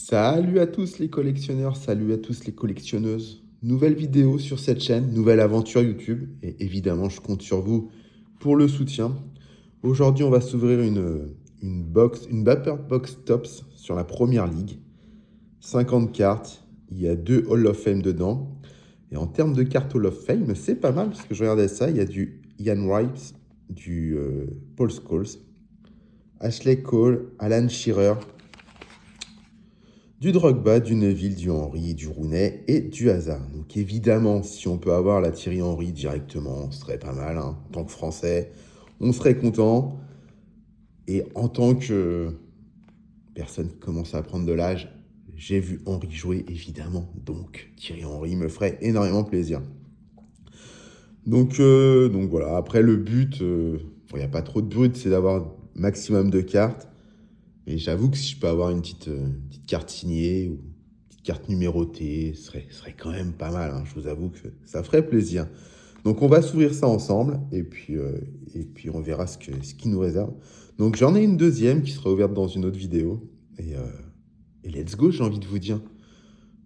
Salut à tous les collectionneurs, salut à tous les collectionneuses. Nouvelle vidéo sur cette chaîne, nouvelle aventure YouTube. Et évidemment, je compte sur vous pour le soutien. Aujourd'hui, on va s'ouvrir une Bapper Box Tops sur la Première Ligue. 50 cartes, il y a 2 Hall of Fame dedans. Et en termes de cartes Hall of Fame, c'est pas mal parce que je regardais ça. Il y a du Ian Wright, du Paul Scholes, Ashley Cole, Alan Shearer, du Drogba, du Neville, du Henry, du Rooney et du Hazard. Donc évidemment, si on peut avoir la Thierry Henry directement, ce serait pas mal. En tant que Français, on serait content. Et en tant que personne qui commence à prendre de l'âge, j'ai vu Henry jouer, évidemment. Donc Thierry Henry me ferait énormément plaisir. Donc voilà, après le but, il n'y a pas trop de but, c'est d'avoir maximum de cartes. Et j'avoue que si je peux avoir une petite carte signée ou une petite carte numérotée, ce serait quand même pas mal. Je vous avoue que ça ferait plaisir. Donc on va s'ouvrir ça ensemble et puis on verra ce qui nous réserve. Donc j'en ai une deuxième qui sera ouverte dans une autre vidéo. Et let's go, j'ai envie de vous dire.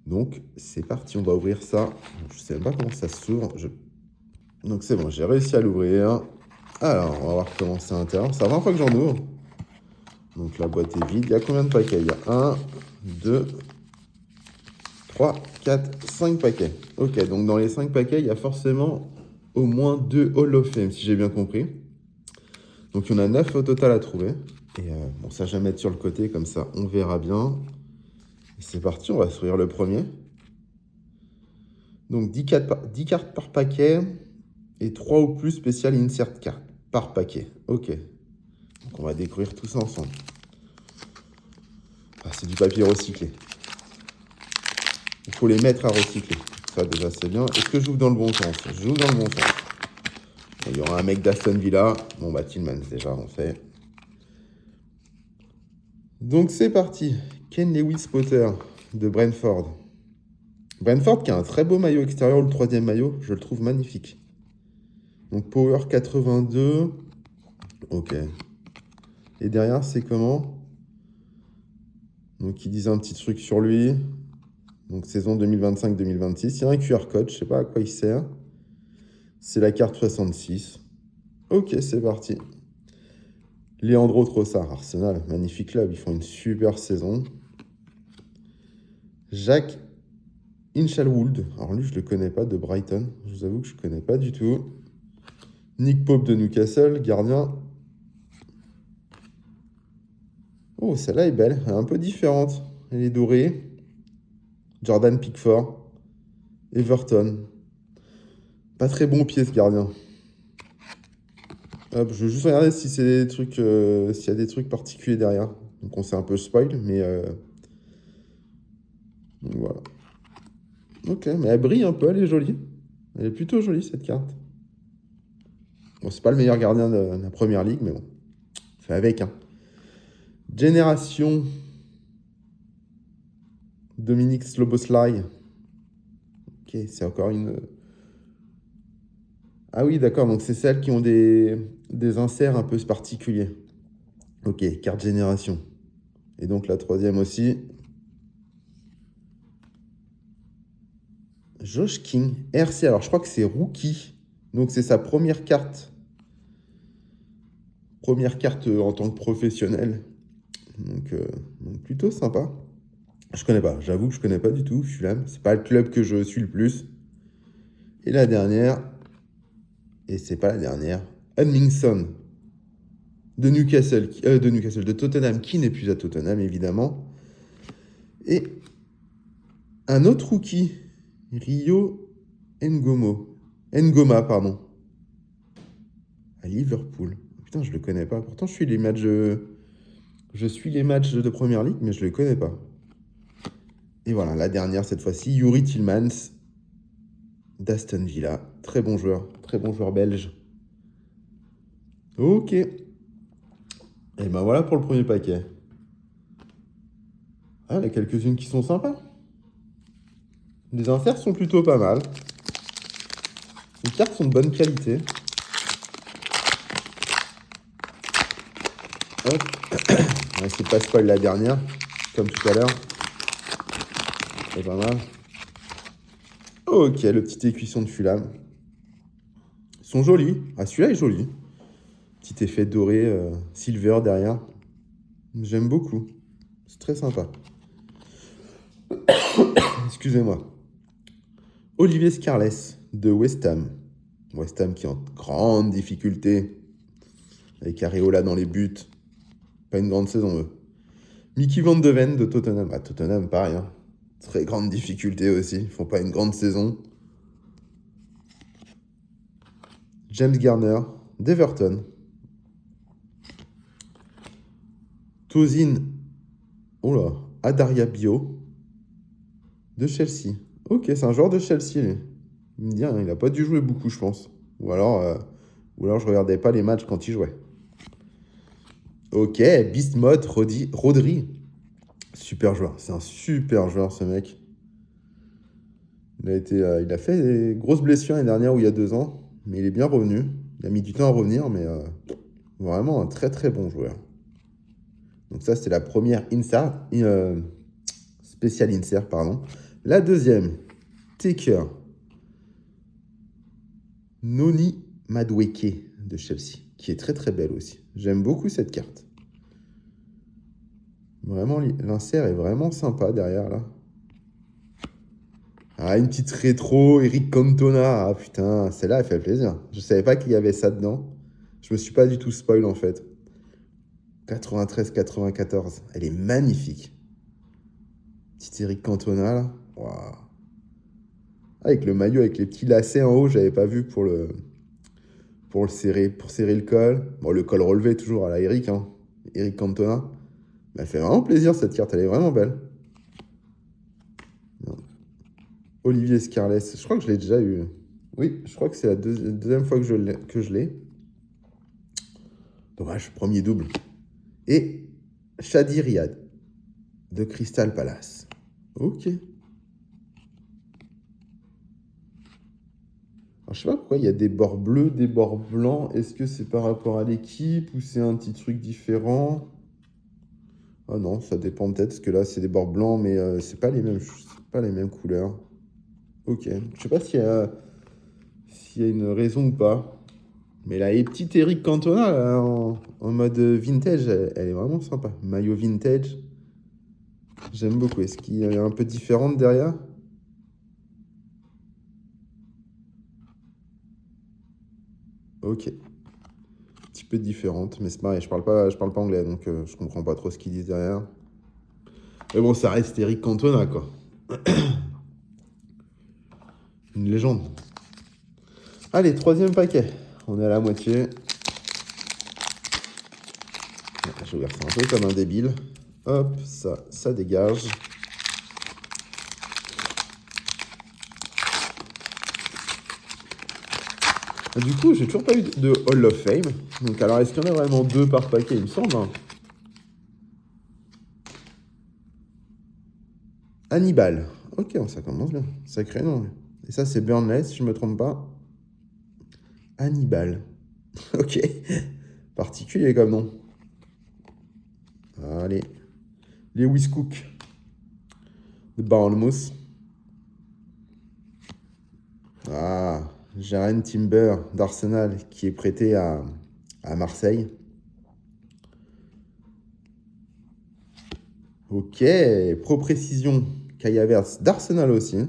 Donc c'est parti, on va ouvrir ça. Je ne sais même pas comment ça s'ouvre. Donc c'est bon, j'ai réussi à l'ouvrir. Alors, on va voir comment c'est à l'intérieur. C'est la première fois que j'en ouvre. Donc la boîte est vide. Il y a combien de paquets? Il y a 1, 2, 3, 4, 5 paquets. Ok, donc dans les 5 paquets, il y a forcément au moins 2 Hall of Fame, si j'ai bien compris. Donc il y en a 9 au total à trouver. Et bon, ça, je vais mettre sur le côté, comme ça, on verra bien. C'est parti, on va s'ouvrir le premier. Donc 10 cartes par paquet et 3 ou plus spécial insert cartes par paquet. Ok. Donc on va découvrir tout ça ensemble. Ah, c'est du papier recyclé. Il faut les mettre à recycler. Ça, déjà, c'est bien. Est-ce que j'ouvre dans le bon sens? J'ouvre dans le bon sens. Il y aura un mec d'Aston Villa. Bon, bah, Tillmans, déjà, on fait. Donc, c'est parti. Ken Lewis-Potter de Brentford. Brentford qui a un très beau maillot extérieur. Le troisième maillot, je le trouve magnifique. Donc, Power 82. Ok. Et derrière, c'est comment? Donc, ils disent un petit truc sur lui. Donc, saison 2025-2026. Il y a un QR code, je ne sais pas à quoi il sert. C'est la carte 66. Ok, c'est parti. Leandro Trossard, Arsenal, magnifique club. Ils font une super saison. Jacques Hinchalwood. Alors lui, je ne le connais pas, de Brighton. Je vous avoue que je ne connais pas du tout. Nick Pope de Newcastle, gardien. Oh, celle-là est belle. Elle est un peu différente. Elle est dorée. Jordan Pickford. Everton. Pas très bon pied, ce gardien. Hop, je veux juste regarder si c'est des trucs, s'il y a des trucs particuliers derrière. Donc on s'est un peu spoil, mais donc voilà. Ok, mais elle brille un peu, elle est jolie. Elle est plutôt jolie cette carte. Bon, c'est pas le meilleur gardien de la Première Ligue, mais bon, fait avec. Génération Dominique Sloboslai. Ok, c'est encore une. Ah oui, d'accord, donc c'est celles qui ont des inserts un peu particuliers. Ok, carte génération. Et donc la troisième aussi. Josh King, RC, alors je crois que c'est rookie. Donc c'est sa première carte. Première carte en tant que professionnel. Donc plutôt sympa. Je connais pas, j'avoue que je connais pas du tout Fulham. C'est pas le club que je suis le plus. Et la dernière, et c'est pas la dernière, Hudminson de Newcastle, de Tottenham, qui n'est plus à Tottenham évidemment. Et un autre rookie, Rio Ngoma, pardon, à Liverpool. Putain, je le connais pas. Pourtant, je suis les matchs de Première Ligue, mais je les connais pas. Et voilà, la dernière cette fois-ci, Youri Tillmans d'Aston Villa. Très bon joueur belge. Ok. Et ben voilà pour le premier paquet. Ah, il y a quelques-unes qui sont sympas. Les inserts sont plutôt pas mal. Les cartes sont de bonne qualité. Hop. On va essayer de pas spoil la dernière, comme tout à l'heure. C'est pas mal. Ok, le petit écuisson de Fulham. Ils sont jolis. Ah, celui-là est joli. Petit effet doré, silver derrière. J'aime beaucoup. C'est très sympa. Excusez-moi. Olivier Scarlett de West Ham. West Ham qui est en grande difficulté. Avec Areola dans les buts. Pas une grande saison, eux. Mickey Van de Ven de Tottenham. Ah, Tottenham, pareil. Hein. Très grande difficulté aussi. Ils font pas une grande saison. James Garner d'Everton. Tosin. Oh là. Adaria Bio de Chelsea. Ok, c'est un joueur de Chelsea, lui. Il me dit, hein, il n'a pas dû jouer beaucoup, je pense. Ou alors je regardais pas les matchs quand il jouait. Ok, Beast Mode, Rodri. Super joueur. C'est un super joueur, ce mec. Il a fait des grosses blessures l'année dernière ou il y a 2 ans. Mais il est bien revenu. Il a mis du temps à revenir, mais vraiment un très très bon joueur. Donc ça, c'était la première spécial insert, pardon. La deuxième, Taker. Noni Madueke de Chelsea, qui est très très belle aussi. J'aime beaucoup cette carte. Vraiment, l'insert est vraiment sympa derrière là. Ah, une petite rétro, Eric Cantona. Ah putain, celle-là, elle fait plaisir. Je savais pas qu'il y avait ça dedans. Je me suis pas du tout spoil en fait. 93-94. Elle est magnifique. Petit Eric Cantona là. Waouh. Avec le maillot, avec les petits lacets en haut, j'avais pas vu pour serrer le col. Bon, le col relevé toujours à la Eric, hein. Eric Cantona. Mais elle fait vraiment plaisir cette carte, elle est vraiment belle. Non. Olivier Scarlett, je crois que je l'ai déjà eu. Oui, je crois que c'est la deuxième fois que je l'ai. Dommage, premier double. Et Shadi Riyad de Crystal Palace. Ok. Alors, je sais pas pourquoi il y a des bords bleus, des bords blancs. Est-ce que c'est par rapport à l'équipe ou c'est un petit truc différent? Ah non, ça dépend peut-être, parce que là, c'est des bords blancs, mais c'est pas les mêmes couleurs. Ok. Je sais pas s'il y a une raison ou pas. Mais là, les petites Eric Cantona, là, en mode vintage, elle est vraiment sympa. Maillot vintage. J'aime beaucoup. Est-ce qu'il y a un peu différente derrière? Ok. Un petit peu différente, mais c'est pareil, je parle pas anglais, donc je comprends pas trop ce qu'ils disent derrière. Mais bon, ça reste Eric Cantona, quoi. Une légende. Allez, troisième paquet. On est à la moitié. Je vais faire ça un peu comme un débile. Hop, ça dégage. Du coup, j'ai toujours pas eu de Hall of Fame. Donc, alors, est-ce qu'il y en a vraiment 2 par paquet? Il me semble. Hein. Hannibal. Ok, ça commence bien. Sacré nom. Et ça, c'est Burnley, si je me trompe pas. Hannibal. Ok. Particulier comme nom. Allez. Lewis Cook de Bournemouth. Ah, Jaren Timber d'Arsenal qui est prêté à Marseille. Ok, Pro Précision Kai Havertz d'Arsenal aussi.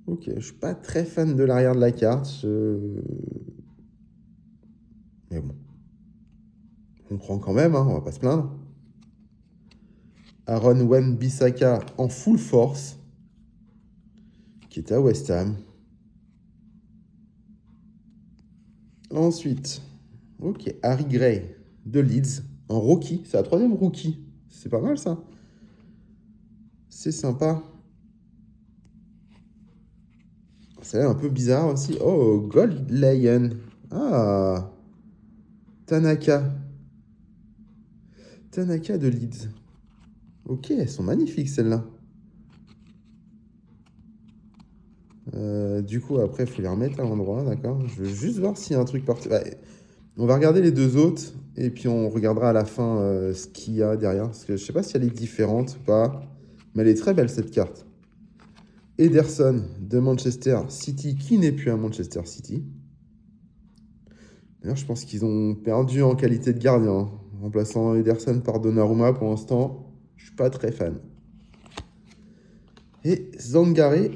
Ok, je suis pas très fan de l'arrière de la carte. Mais bon. On prend quand même, hein, on va pas se plaindre. Aaron Wan-Bissaka en full force, qui est à West Ham. Ensuite, ok, Harry Gray de Leeds en rookie. C'est la 3e rookie. C'est pas mal ça. C'est sympa. C'est un peu bizarre aussi. Oh, Gold Lion. Ah, Tanaka. Tanaka de Leeds. Ok, elles sont magnifiques celles-là. Du coup, après, il faut les remettre à l'endroit, d'accord? Je veux juste voir s'il y a un truc particulier. On va regarder les 2 autres, et puis on regardera à la fin ce qu'il y a derrière. Parce que je sais pas si elle est différente ou pas. Mais elle est très belle, cette carte. Ederson de Manchester City, qui n'est plus à Manchester City. D'ailleurs, je pense qu'ils ont perdu en qualité de gardien. En remplaçant Ederson par Donnarumma, pour l'instant, je suis pas très fan. Et Zangare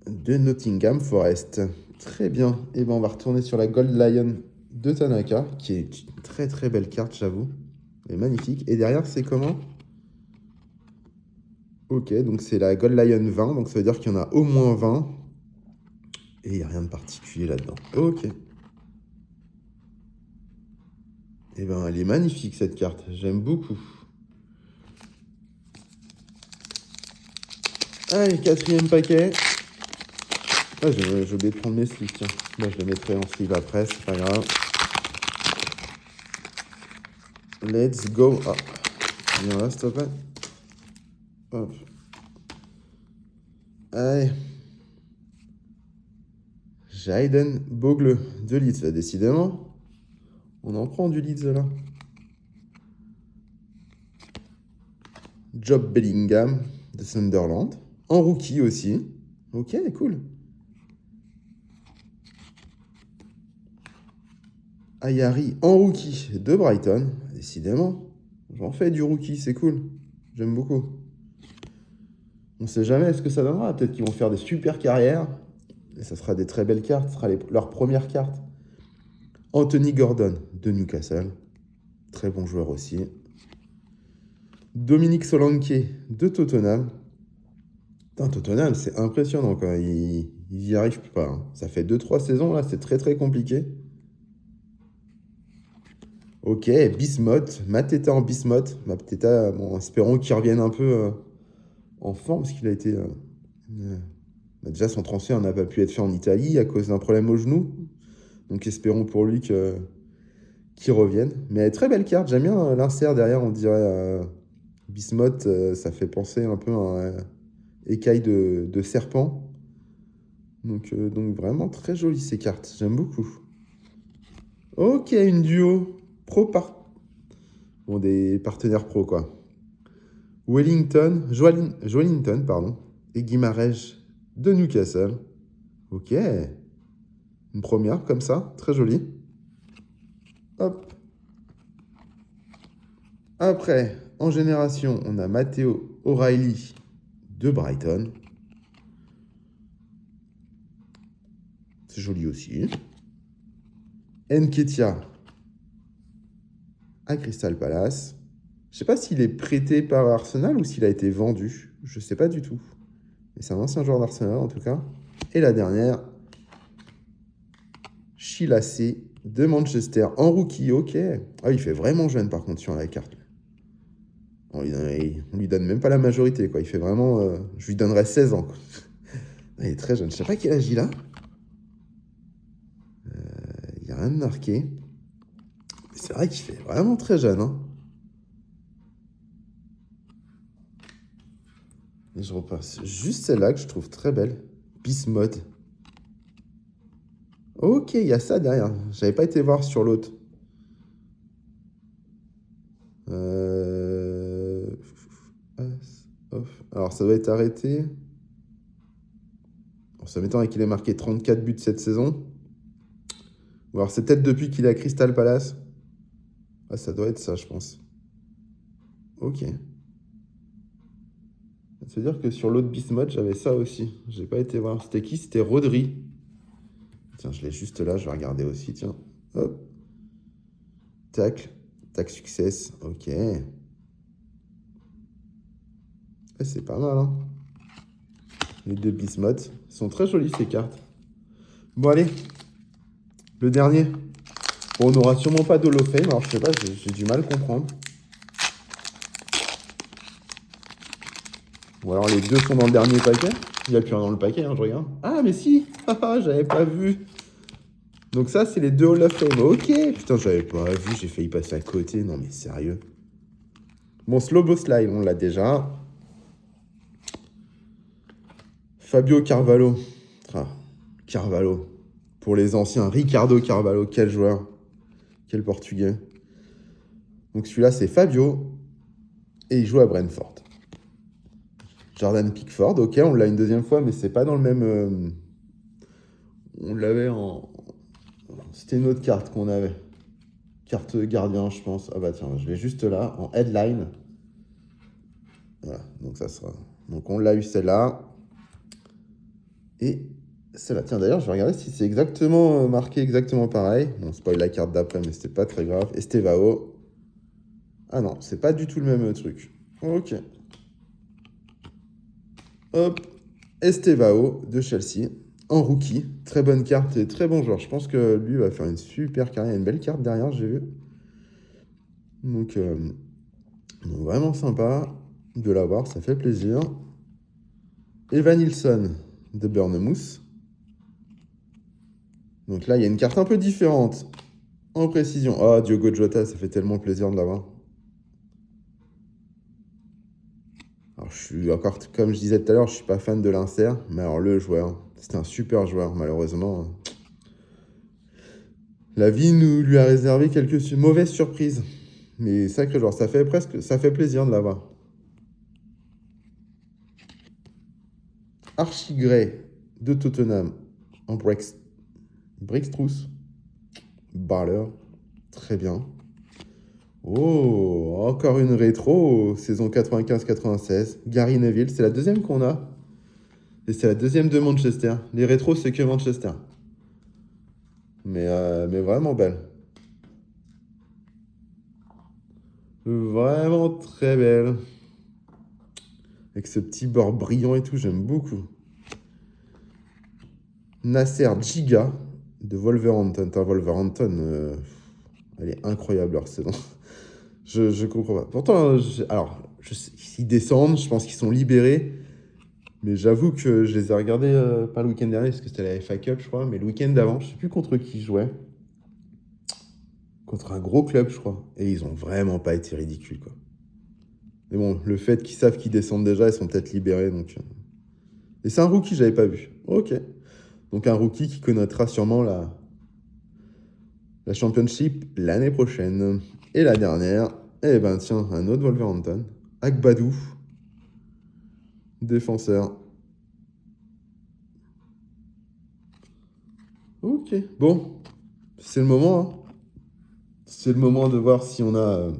de Nottingham Forest. Très bien. Et ben on va retourner sur la Gold Lion de Tanaka, qui est une très très belle carte, j'avoue. Elle est magnifique. Et derrière, c'est comment? Ok, donc c'est la Gold Lion 20, donc ça veut dire qu'il y en a au moins 20. Et il n'y a rien de particulier là-dedans. Ok. Et ben elle est magnifique cette carte, j'aime beaucoup. Allez, quatrième paquet. Ah, j'ai oublié de prendre mes sleeves, tiens. Moi, je les mettrai en sleeve après, c'est pas grave. Let's go. Ah, viens là, s'il te plaît. Hop. Allez. Jayden Bogle de Leeds, décidément. On en prend du Leeds là. Job Bellingham de Sunderland. En rookie aussi. Ok, cool. Ayari en rookie de Brighton. Décidément. J'en fais du rookie, c'est cool. J'aime beaucoup. On sait jamais ce que ça donnera. Peut-être qu'ils vont faire des super carrières. Et ça sera des très belles cartes. Ce sera leur première carte. Anthony Gordon de Newcastle. Très bon joueur aussi. Dominique Solanke de Tottenham. Putain, Tottenham, c'est impressionnant quand ils y arrivent pas. Hein. Ça fait 2-3 saisons là, c'est très très compliqué. Ok, Bismuth, Mateta en Bismuth. Mateta, bon, espérons qu'il revienne un peu en forme, parce qu'il a été... déjà, son transfert n'a pas pu être fait en Italie à cause d'un problème au genou. Donc espérons pour lui qu'il revienne. Mais très belle carte, j'aime bien l'insert derrière, on dirait Bismuth, ça fait penser un peu à un écaille de serpent. Donc vraiment très jolie ces cartes, j'aime beaucoup. Ok, une duo pro Bon, des partenaires pro quoi. Joelinton, pardon, et Guimarães de Newcastle. Ok, une première comme ça, très jolie. Hop. Après, en génération, on a Matteo O'Reilly de Brighton. C'est joli aussi. Nketiah à Crystal Palace. Je ne sais pas s'il est prêté par Arsenal ou s'il a été vendu. Je ne sais pas du tout. Mais c'est un ancien joueur d'Arsenal en tout cas. Et la dernière, Chilasé de Manchester en rookie. Ok. Ah, il fait vraiment jeune par contre sur la carte. On lui donne même pas la majorité, quoi. Il fait vraiment... je lui donnerais 16 ans, quoi. Il est très jeune. Je sais pas quel âge il a. Il n'y a rien de marqué. Mais c'est vrai qu'il fait vraiment très jeune, hein. Et je repasse juste celle-là que je trouve très belle. Bismuth. Ok, il y a ça derrière. J'avais pas été voir sur l'autre. Alors, ça doit être arrêté. En se mettant qu'il ait marqué 34 buts cette saison. Ou alors, c'est peut-être depuis qu'il est à Crystal Palace. Ah, ça doit être ça, je pense. Ok. Ça veut dire que sur l'autre Bismuth, j'avais ça aussi. J'ai pas été voir. C'était qui? C'était Rodri. Tiens, je l'ai juste là. Je vais regarder aussi. Tiens. Hop. Tac. Tac, success. Ok. C'est pas mal, hein. Les deux Bismuth sont très jolies, ces cartes. Bon, allez. Le dernier. Bon, on n'aura sûrement pas d'Hall of Fame. Alors, je sais pas, j'ai du mal à comprendre. Ou alors, les deux sont dans le dernier paquet. Il n'y a plus rien dans le paquet, hein, je regarde. Ah, mais si. J'avais pas vu. Donc ça, c'est les deux Hall of Fame. Ok. Putain, j'avais pas vu. J'ai failli passer à côté. Non, mais sérieux. Bon, Szoboszlai, on l'a déjà. Fabio Carvalho. Ah, Carvalho. Pour les anciens, Ricardo Carvalho. Quel joueur. Quel Portugais. Donc celui-là, c'est Fabio. Et il joue à Brentford. Jordan Pickford, ok, on l'a une deuxième fois, mais c'est pas dans le même... on l'avait en... C'était une autre carte qu'on avait. Carte gardien, je pense. Ah bah tiens, je l'ai juste là, en headline. Voilà, donc ça sera... Donc on l'a eu celle-là. Et celle-là. Tiens, d'ailleurs, je vais regarder si c'est exactement marqué exactement pareil. Bon, spoil la carte d'après, mais c'était pas très grave. Estevao. Ah non, c'est pas du tout le même truc. Ok. Hop. Estevao de Chelsea. En rookie. Très bonne carte et très bon joueur. Je pense que lui va faire une super carrière. Il y a une belle carte derrière, j'ai vu. Donc vraiment sympa de l'avoir, ça fait plaisir. Evan Nilsson de Bournemouth. Donc là, il y a une carte un peu différente. En précision. Ah, Diogo Jota, ça fait tellement plaisir de l'avoir. Alors, je suis encore, comme je disais tout à l'heure, je suis pas fan de l'insert. Mais alors, le joueur, c'était un super joueur, malheureusement. La vie lui a réservé quelques mauvaises surprises. Mais sacré joueur, ça fait plaisir de l'avoir. Archie Gray de Tottenham en Brickstruss. Baller, très bien. Oh, encore une rétro, saison 95-96. Gary Neville, c'est la deuxième qu'on a. Et c'est la deuxième de Manchester. Les rétros, c'est que Manchester. Mais vraiment belle. Vraiment très belle. Avec ce petit bord brillant et tout, j'aime beaucoup. Nasser Giga de Wolverhampton. Wolverhampton, elle est incroyable leur saison. Je comprends pas. Pourtant, s'ils descendent, je pense qu'ils sont libérés. Mais j'avoue que je les ai regardés, pas le week-end dernier, parce que c'était la FA Cup, je crois, mais le week-end d'avant, je sais plus contre qui ils jouaient. Contre un gros club, je crois. Et ils ont vraiment pas été ridicules, quoi. Mais bon, le fait qu'ils savent qu'ils descendent déjà, ils sont peut-être libérés, donc... Et c'est un rookie, j'avais pas vu. Ok. Donc un rookie qui connaîtra sûrement la Championship l'année prochaine. Et la dernière, eh ben tiens, un autre Wolverhampton. Agbadou, défenseur. Ok, bon, c'est le moment. Hein. C'est le moment de voir si on a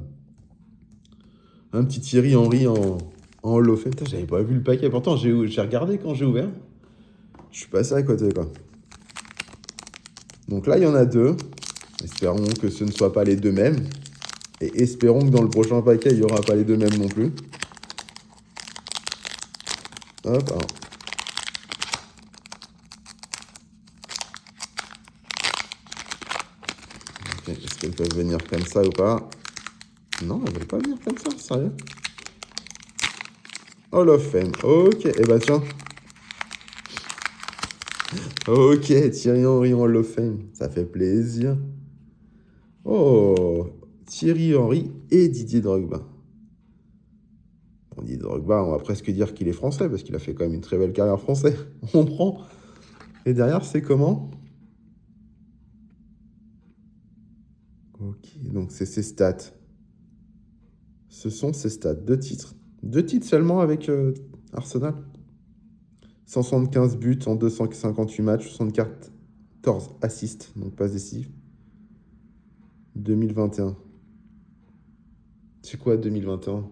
un petit Thierry Henry en Hall of Fame. Putain, j'avais pas vu le paquet. Pourtant, j'ai regardé quand j'ai ouvert. Je suis passé à côté, quoi. Donc là, il y en a deux. Espérons que ce ne soient pas les deux mêmes. Et espérons que dans le prochain paquet, il n'y aura pas les deux mêmes non plus. Hop, alors. Okay, est-ce qu'elles peuvent venir comme ça ou pas? Non, elles ne veulent pas venir comme ça, sérieux. Hall of Fame. Ok, et bah tiens. Ok, Thierry Henry en Hall of Fame. Ça fait plaisir. Oh, Thierry Henry et Didier Drogba. On dit Drogba, on va presque dire qu'il est français, parce qu'il a fait quand même une très belle carrière française. On prend. Et derrière, c'est comment? Ok, donc c'est ses stats. Ce sont ses stats. 2 titres. 2 titres seulement avec Arsenal. 175 buts en 258 matchs, 74 assists, donc pas décisif. 2021. C'est quoi 2021?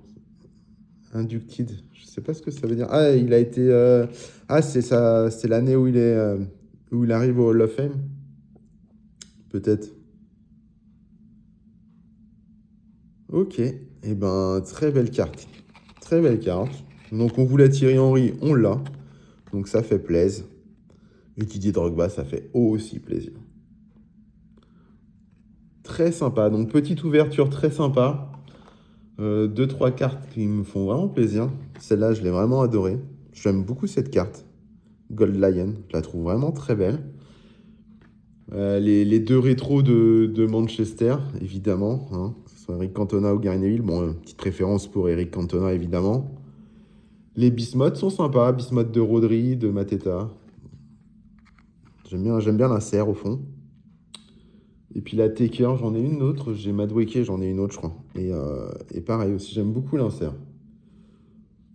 Inducted, je sais pas ce que ça veut dire. Ah, il a été. Ah, c'est l'année où il arrive au Hall of Fame. Peut-être. Ok. Eh ben, très belle carte. Très belle carte. Donc, on voulait Thierry Henry, on l'a. Donc, ça fait plaisir. Et Didier Drogba, ça fait aussi plaisir. Très sympa. Donc, petite ouverture très sympa. 2-3 cartes qui me font vraiment plaisir. Celle-là, je l'ai vraiment adorée. J'aime beaucoup cette carte. Gold Lion, je la trouve vraiment très belle. Les deux rétros de Manchester, évidemment. Hein, que ce soit Eric Cantona ou Gary Neville. Bon, petite préférence pour Eric Cantona, évidemment. Les Bismuth sont sympas. Bismuth de Rodri, de Mateta. J'aime bien la serre, au fond. Et puis la Taker, j'en ai une autre. J'ai Madueke, j'en ai une autre, je crois. Et pareil aussi, j'aime beaucoup l'insert.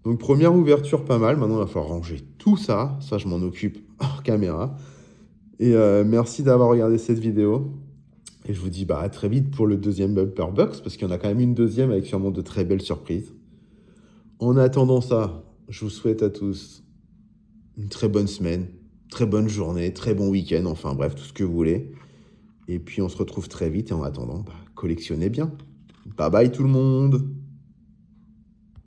Donc première ouverture pas mal, maintenant il va falloir ranger tout ça, ça je m'en occupe hors caméra. Et merci d'avoir regardé cette vidéo. Et je vous dis à très vite pour le deuxième bumper box, parce qu'il y en a quand même une deuxième avec sûrement de très belles surprises. En attendant ça, je vous souhaite à tous une très bonne semaine, très bonne journée, très bon week-end, enfin bref, tout ce que vous voulez. Et puis on se retrouve très vite et en attendant, collectionnez bien. Bye bye tout le monde!